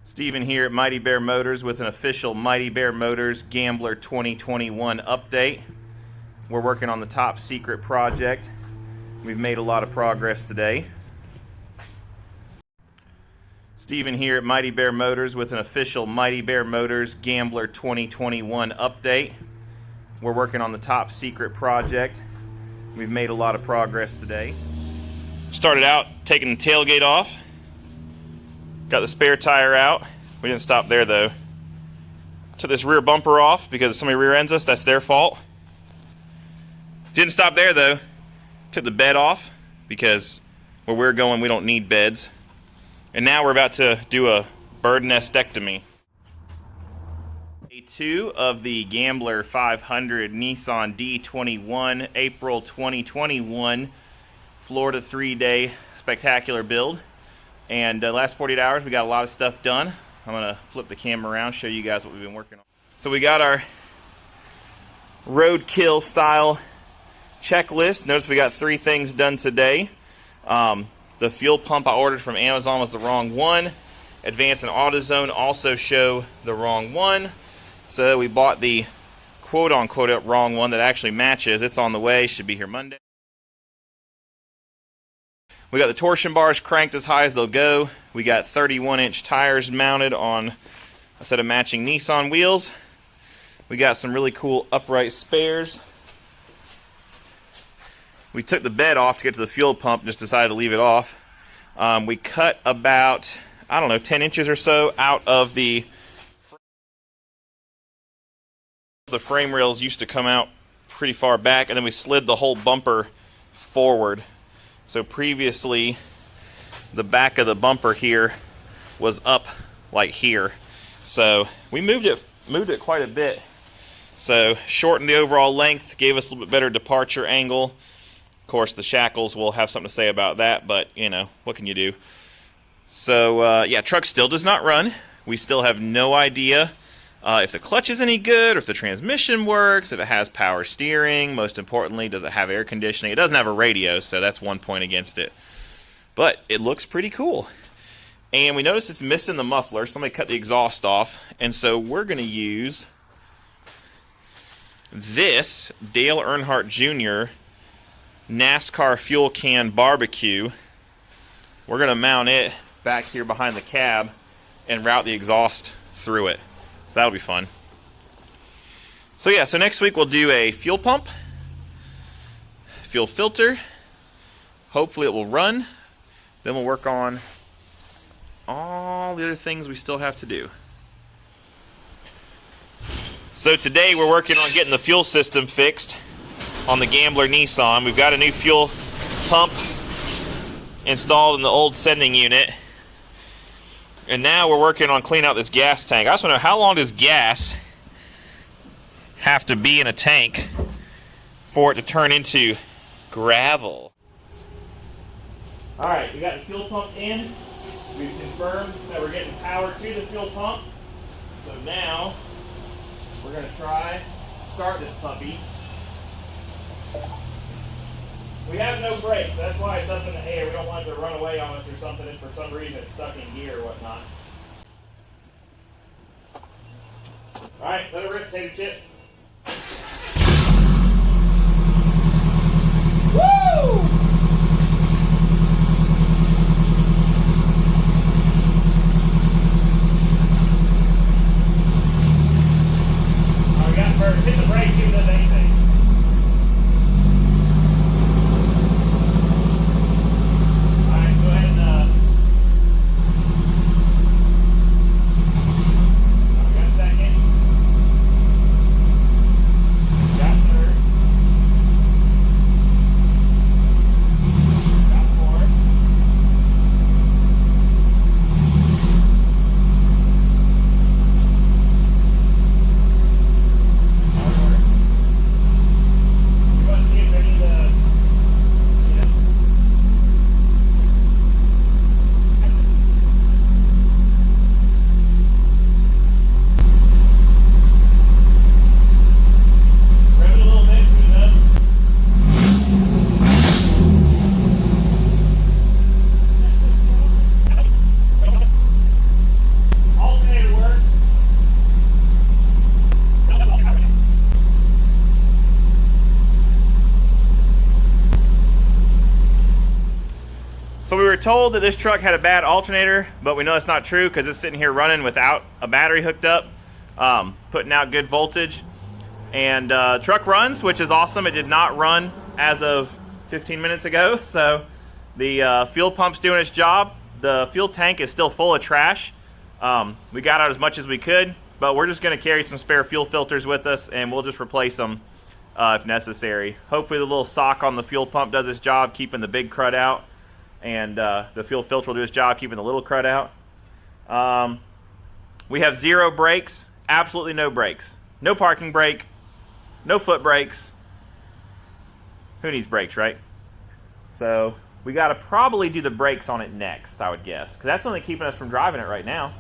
Steven here at Mighty Bear Motors with an official Mighty Bear Motors Gambler 2021 update. We're working on the top secret project. We've made a lot of progress today. Steven here at Mighty Bear Motors with an official Mighty Bear Motors Gambler 2021 update. We're working on the top secret project. We've made a lot of progress today. Started out taking the tailgate off. Got the spare tire out. We didn't stop there though. Took this rear bumper off because if somebody rear ends us, that's their fault. Didn't stop there though. Took the bed off because where we're going we don't need beds. And now we're about to do a bird nestectomy. Day 2 of the Gambler 500 Nissan D21 April 2021 Florida 3-day spectacular build. And last 48 hours we got a lot of stuff done. I'm going to flip the camera around, show you guys what we've been working on. So we got our roadkill style checklist. Notice we got 3 things done today. The fuel pump I ordered from Amazon was the wrong one. Advance and AutoZone also show the wrong one. So we bought the quote-unquote wrong one that actually matches. It's on the way, should be here Monday. We got the torsion bars cranked as high as they'll go. We got 31-inch tires mounted on a set of matching Nissan wheels. We got some really cool upright spares. We took the bed off to get to the fuel pump, just decided to leave it off. We cut about, 10 inches or so out of the frame rails used to come out pretty far back, and then we slid the whole bumper forward. So previously, the back of the bumper here was up like here. So we moved it quite a bit. So shortened the overall length, gave us a little bit better departure angle. Of course, the shackles will have something to say about that, but you know, what can you do? So yeah, truck still does not run. We still have no idea if the clutch is any good, or if the transmission works, if it has power steering. Most importantly, does it have air conditioning? It doesn't have a radio, so that's one point against it. But it looks pretty cool. And we notice it's missing the muffler. Somebody cut the exhaust off. And so we're going to use this Dale Earnhardt Jr. NASCAR fuel can barbecue. We're going to mount it back here behind the cab and route the exhaust through it. So that'll be fun. So yeah, so next week we'll do a fuel pump, fuel filter. Hopefully it will run. Then we'll work on all the other things we still have to do. So today we're working on getting the fuel system fixed on the Gambler Nissan. We've got a new fuel pump installed in the old sending unit. And now we're working on cleaning out this gas tank. I just want to know, how long does gas have to be in a tank for it to turn into gravel? Alright, we got the fuel pump in. We've confirmed that we're getting power to the fuel pump. So now we're going to try to start this puppy. We have no brakes, that's why it's up in the air. We don't want it to run away on us or something if for some reason it's stuck in gear or whatnot. Alright, let it rip, take a chip. Woo! All we got first, hit the brakes, see if it does anything. So we were told that this truck had a bad alternator, but we know it's not true because it's sitting here running without a battery hooked up, putting out good voltage. And truck runs, which is awesome. It did not run as of 15 minutes ago, so the fuel pump's doing its job. The fuel tank is still full of trash. We got out as much as we could, but we're just going to carry some spare fuel filters with us, and we'll just replace them if necessary. Hopefully the little sock on the fuel pump does its job, keeping the big crud out. And the fuel filter will do its job keeping the little crud out. We have 0 brakes, absolutely no brakes. No parking brake, no foot brakes. Who needs brakes, right? So we got to probably do the brakes on it next, I would guess, because that's only keeping us from driving it right now.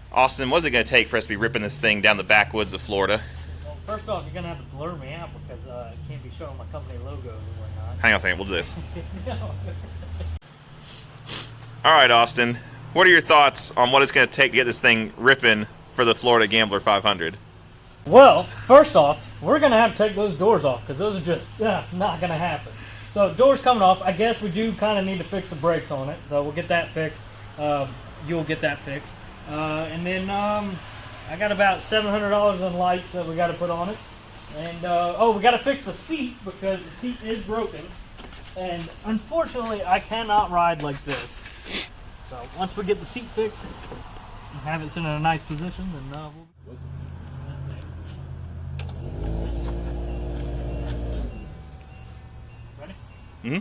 Austin, what's it going to take for us to be ripping this thing down the backwoods of Florida? Well, first off, you're going to have to blur me out because it can't be showing my company logos and whatnot. Hang on a second, we'll do this. No. All right, Austin, what are your thoughts on what it's going to take to get this thing ripping for the Florida Gambler 500? Well, first off, we're going to have to take those doors off because those are just not going to happen. So doors coming off, I guess we do kind of need to fix the brakes on it. So we'll get that fixed. You'll get that fixed. And then I got about $700 in lights that we got to put on it. And we got to fix the seat because the seat is broken. And unfortunately, I cannot ride like this. So once we get the seat fixed and have it sit in a nice position, then we'll... Ready? Mm-hmm.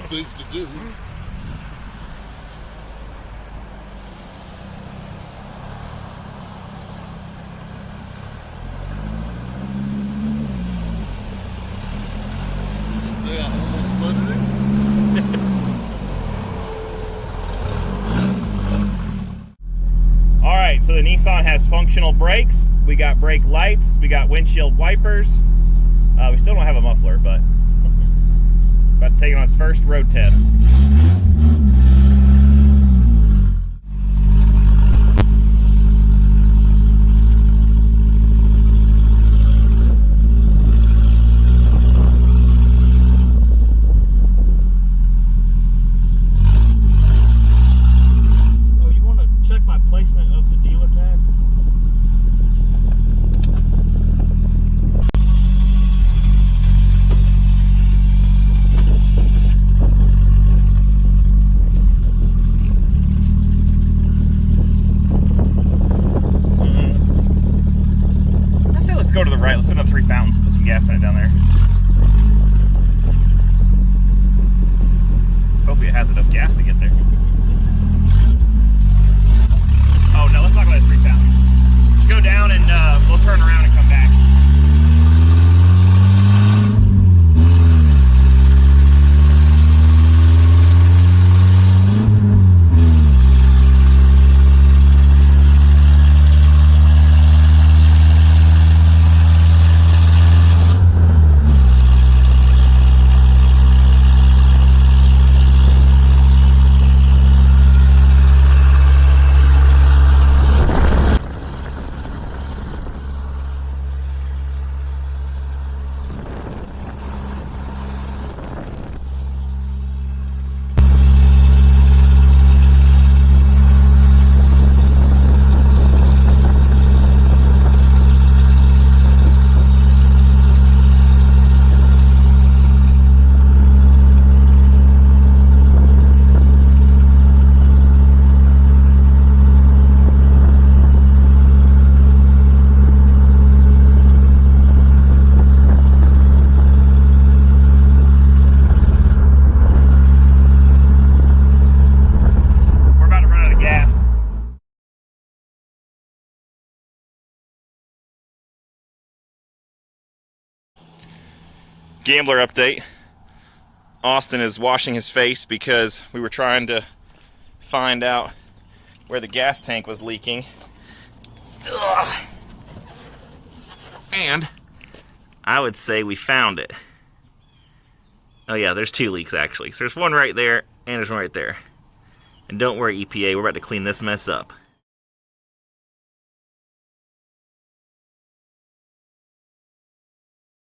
Things to do. Yeah, I almost flooded it. All right, so the Nissan has functional brakes. We got brake lights. We got windshield wipers. We still don't have a muffler, but about to take it on its first road test. Oh, you want to check my placement of the dealer tag? Go to the right. Let's put up 3 fountains. Put some gas in it down there. Hopefully it has enough gas to get there. Oh no, let's not go to 3 fountains. Just go down and we'll turn around and come back. Gambler update. Austin is washing his face because we were trying to find out where the gas tank was leaking. Ugh. And I would say we found it. Oh yeah, there's 2 leaks actually. So there's one right there and there's one right there. And don't worry, EPA, we're about to clean this mess up.